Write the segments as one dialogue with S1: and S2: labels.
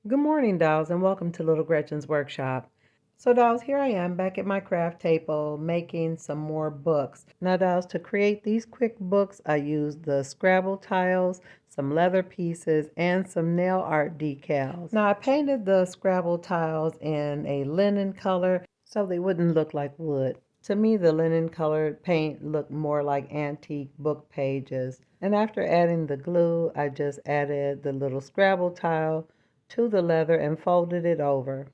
S1: Good morning, dolls, and welcome to Little Gretchen's workshop. So, dolls, here I am back at my craft table making some more books. Now, dolls, to create these quick books, I used the Scrabble tiles, some leather pieces, and some nail art decals. Now, I painted the Scrabble tiles in a linen color so they wouldn't look like wood. To me, the linen colored paint looked more like antique book pages. And after adding the glue, I just added the little Scrabble tile to the leather and folded it over.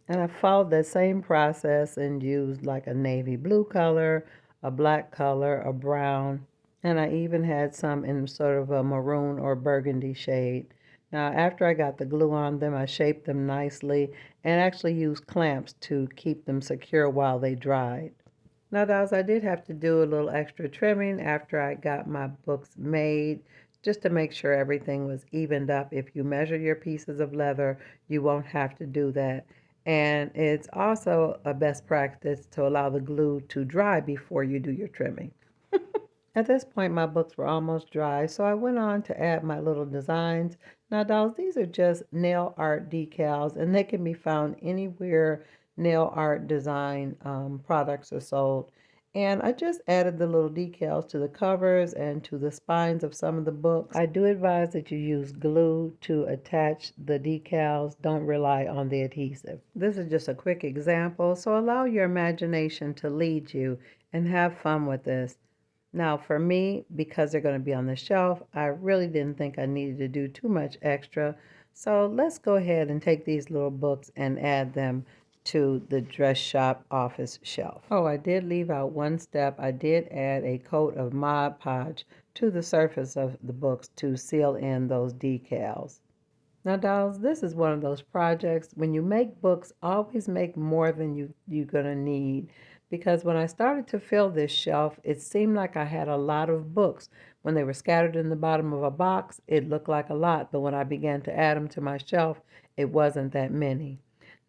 S1: And I followed that same process and used like a navy blue color, a black color, a brown, and I even had some in sort of a maroon or burgundy shade. Now, after I got the glue on them, I shaped them nicely and actually used clamps to keep them secure while they dried. Now, dolls, I did have to do a little extra trimming after I got my books made just to make sure everything was evened up. If you measure your pieces of leather, you won't have to do that. And it's also a best practice to allow the glue to dry before you do your trimming. At this point, my books were almost dry, so I went on to add my little designs. Now, dolls, these are just nail art decals, and they can be found anywhere nail art design products are sold. And I just added the little decals to the covers and to the spines of some of the books. I do advise that you use glue to attach the decals. Don't rely on the adhesive. This is just a quick example, so allow your imagination to lead you and have fun with this. Now, for me, because they're going to be on the shelf, I really didn't think I needed to do too much extra. So let's go ahead and take these little books and add them to the dress shop office shelf. Oh, I did leave out one step. I did add a coat of Mod Podge to the surface of the books to seal in those decals. Now, dolls, this is one of those projects. When you make books, always make more than you're going to need. Because when I started to fill this shelf, it seemed like I had a lot of books. When they were scattered in the bottom of a box, it looked like a lot. But when I began to add them to my shelf, it wasn't that many.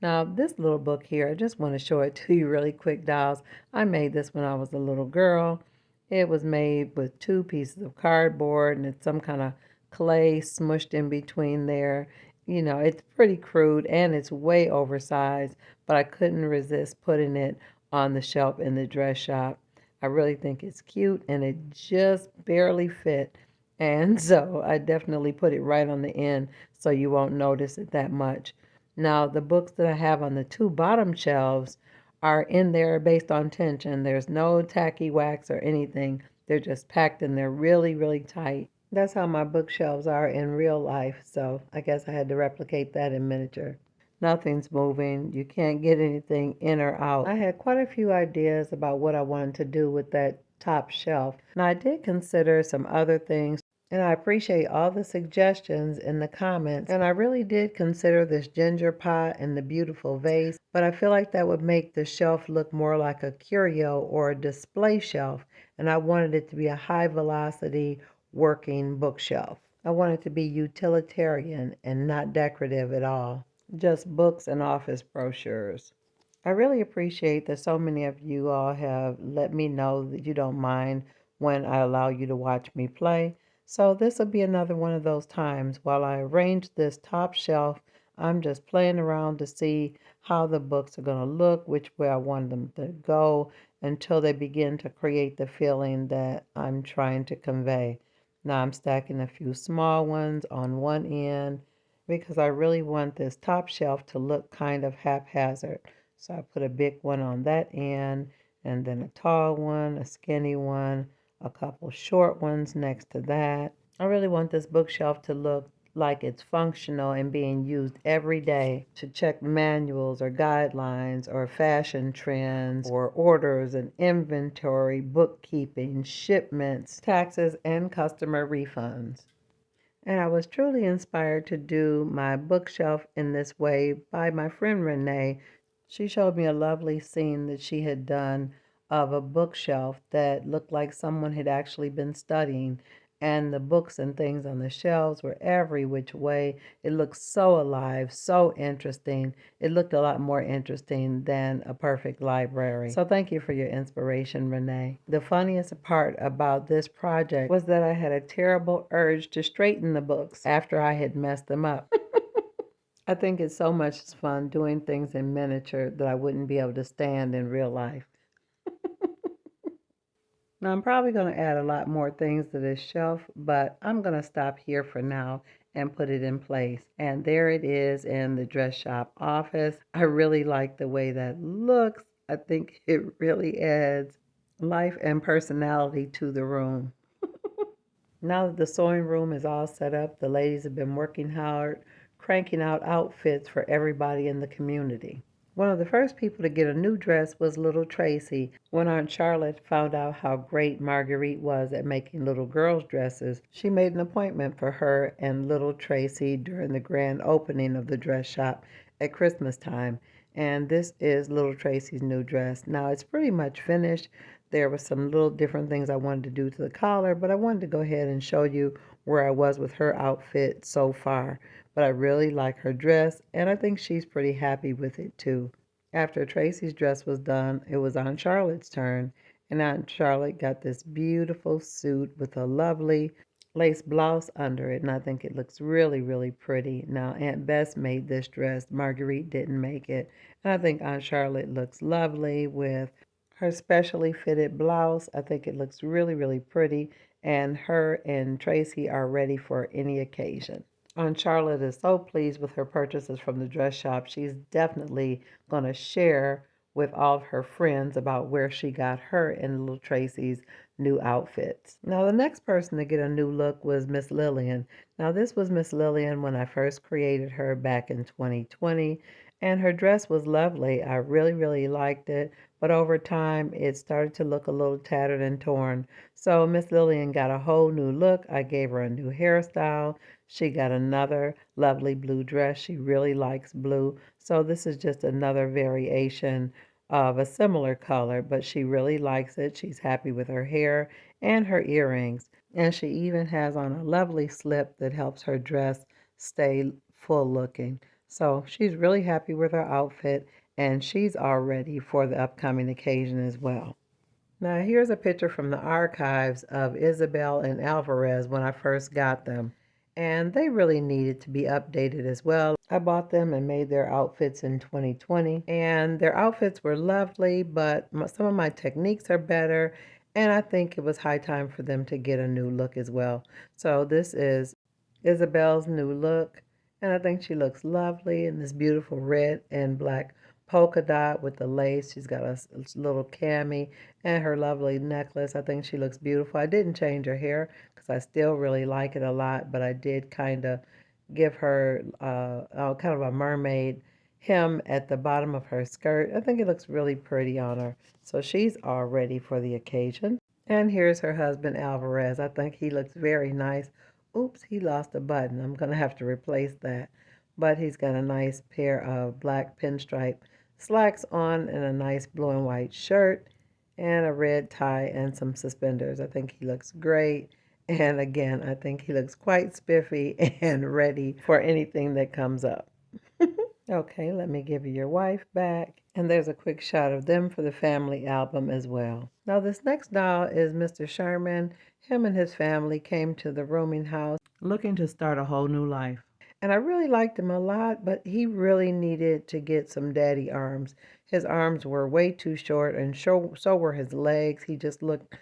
S1: Now, this little book here, I just want to show it to you really quick, dolls. I made this when I was a little girl. It was made with two pieces of cardboard and it's some kind of clay smushed in between there. You know, it's pretty crude and it's way oversized, but I couldn't resist putting it on the shelf in the dress shop. I really think it's cute and it just barely fit. And so I definitely put it right on the end so you won't notice it that much. Now, the books that I have on the two bottom shelves are in there based on tension. There's no tacky wax or anything. They're just packed in there really, really tight. That's how my bookshelves are in real life, so I guess I had to replicate that in miniature. Nothing's moving. You can't get anything in or out. I had quite a few ideas about what I wanted to do with that top shelf. Now, I did consider some other things, and I appreciate all the suggestions in the comments. And I really did consider this ginger pot and the beautiful vase, but I feel like that would make the shelf look more like a curio or a display shelf, and I wanted it to be a high velocity working bookshelf. I want it to be utilitarian and not decorative at all. Just books and office brochures. I really appreciate that so many of you all have let me know that you don't mind when I allow you to watch me play. So this will be another one of those times. While I arrange this top shelf, I'm just playing around to see how the books are going to look, which way I want them to go until they begin to create the feeling that I'm trying to convey. Now I'm stacking a few small ones on one end because I really want this top shelf to look kind of haphazard. So I put a big one on that end, and then a tall one, a skinny one, a couple short ones next to that. I really want this bookshelf to look like it's functional and being used every day to check manuals or guidelines or fashion trends or orders and inventory, bookkeeping, shipments, taxes, and customer refunds. And I was truly inspired to do my bookshelf in this way by my friend Renee. She showed me a lovely scene that she had done of a bookshelf that looked like someone had actually been studying. And the books and things on the shelves were every which way. It looked so alive, so interesting. It looked a lot more interesting than a perfect library. So thank you for your inspiration, Renee. The funniest part about this project was that I had a terrible urge to straighten the books after I had messed them up. I think it's so much fun doing things in miniature that I wouldn't be able to stand in real life. Now, I'm probably going to add a lot more things to this shelf, but I'm going to stop here for now and put it in place. And there it is in the dress shop office. I really like the way that looks. I think it really adds life and personality to the room. Now that the sewing room is all set up, the ladies have been working hard, cranking out outfits for everybody in the community. One of the first people to get a new dress was little Tracy. When Aunt Charlotte found out how great Marguerite was at making little girls' dresses, she made an appointment for her and little Tracy during the grand opening of the dress shop at Christmas time. And this is little Tracy's new dress. Now it's pretty much finished. There were some little different things I wanted to do to the collar, but I wanted to go ahead and show you where I was with her outfit so far. But I really like her dress, and I think she's pretty happy with it too. After Tracy's dress was done, it was Aunt Charlotte's turn, and Aunt Charlotte got this beautiful suit with a lovely lace blouse under it, and I think it looks really, really pretty. Now, Aunt Bess made this dress. Marguerite didn't make it, and I think Aunt Charlotte looks lovely with her specially fitted blouse. I think it looks really, really pretty, and her and Tracy are ready for any occasion. Aunt Charlotte is so pleased with her purchases from the dress shop. She's definitely going to share with all of her friends about where she got her and little Tracy's new outfits. Now, the next person to get a new look was Miss Lillian. Now, this was Miss Lillian when I first created her back in 2020, and her dress was lovely. I really, really liked it, but over time it started to look a little tattered and torn. So Miss Lillian got a whole new look. I gave her a new hairstyle. She got another lovely blue dress. She really likes blue. So this is just another variation of a similar color, but she really likes it. She's happy with her hair and her earrings. And she even has on a lovely slip that helps her dress stay full looking. So she's really happy with her outfit, and she's all ready for the upcoming occasion as well. Now here's a picture from the archives of Isabel and Alvarez when I first got them. And they really needed to be updated as well. I bought them and made their outfits in 2020. And their outfits were lovely, but some of my techniques are better. And I think it was high time for them to get a new look as well. So this is Isabel's new look. And I think she looks lovely in this beautiful red and black polka dot with the lace. She's got a little cami and her lovely necklace. I think she looks beautiful. I didn't change her hair because I still really like it a lot, but I did kind of give her kind of a mermaid hem at the bottom of her skirt. I think it looks really pretty on her. So she's all ready for the occasion. And here's her husband, Alvarez. I think he looks very nice. Oops, he lost a button. I'm going to have to replace that. But he's got a nice pair of black pinstripe slacks on and a nice blue and white shirt and a red tie and some suspenders. I think he looks great. And again, I think he looks quite spiffy and ready for anything that comes up. Okay, let me give you your wife back. And there's a quick shot of them for the family album as well. Now this next doll is Mr. Sherman. Him and his family came to the rooming house looking to start a whole new life. And I really liked him a lot, but he really needed to get some daddy arms. His arms were way too short, and so were his legs. He just looked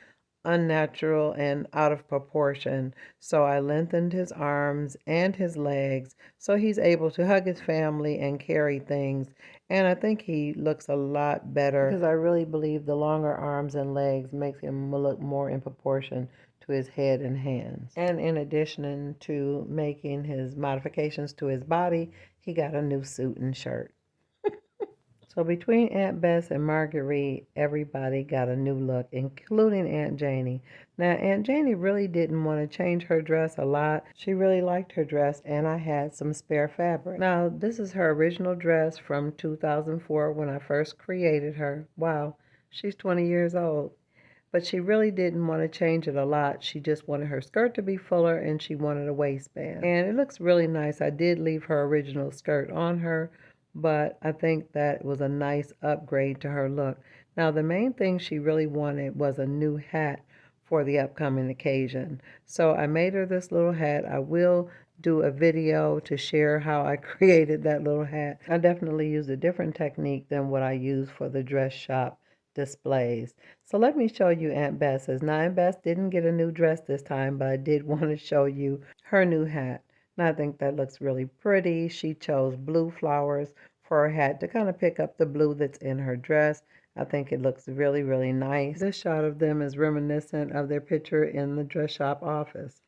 S1: unnatural and out of proportion. So I lengthened his arms and his legs so he's able to hug his family and carry things. And I think he looks a lot better because I really believe the longer arms and legs makes him look more in proportion to his head and hands. And in addition to making his modifications to his body, he got a new suit and shirt. So between Aunt Bess and Marguerite, everybody got a new look, including Aunt Janie. Now, Aunt Janie really didn't want to change her dress a lot. She really liked her dress, and I had some spare fabric. Now, this is her original dress from 2004 when I first created her. Wow, she's 20 years old. But she really didn't want to change it a lot. She just wanted her skirt to be fuller and she wanted a waistband. And it looks really nice. I did leave her original skirt on her, but I think that was a nice upgrade to her look. Now, the main thing she really wanted was a new hat for the upcoming occasion. So I made her this little hat. I will do a video to share how I created that little hat. I definitely used a different technique than what I use for the dress shop displays. So let me show you Aunt Bess's. Now Aunt Bess didn't get a new dress this time, but I did want to show you her new hat. And I think that looks really pretty. She chose blue flowers for her hat to kind of pick up the blue that's in her dress. I think it looks really, really nice. This shot of them is reminiscent of their picture in the dress shop office.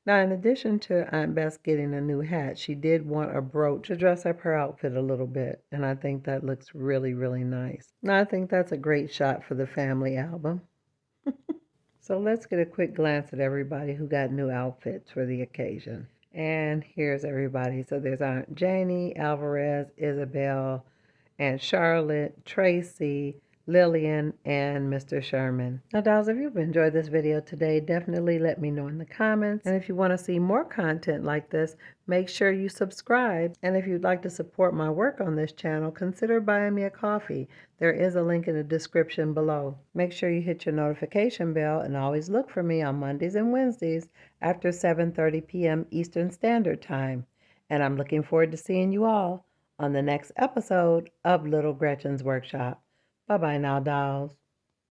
S1: Now, in addition to Aunt Bess getting a new hat, she did want a brooch to dress up her outfit a little bit, and I think that looks really, really nice. Now, I think that's a great shot for the family album. So let's get a quick glance at everybody who got new outfits for the occasion. And here's everybody. So there's Aunt Janie, Alvarez, Isabel, Aunt Charlotte, Tracy, Lillian, and Mr. Sherman. Now, dolls, if you've enjoyed this video today, definitely let me know in the comments. And if you want to see more content like this, make sure you subscribe. And if you'd like to support my work on this channel, consider buying me a coffee. There is a link in the description below. Make sure you hit your notification bell and always look for me on Mondays and Wednesdays after 7:30 p.m. Eastern Standard Time. And I'm looking forward to seeing you all on the next episode of Little Gretchen's Workshop. Bye-bye now, dolls.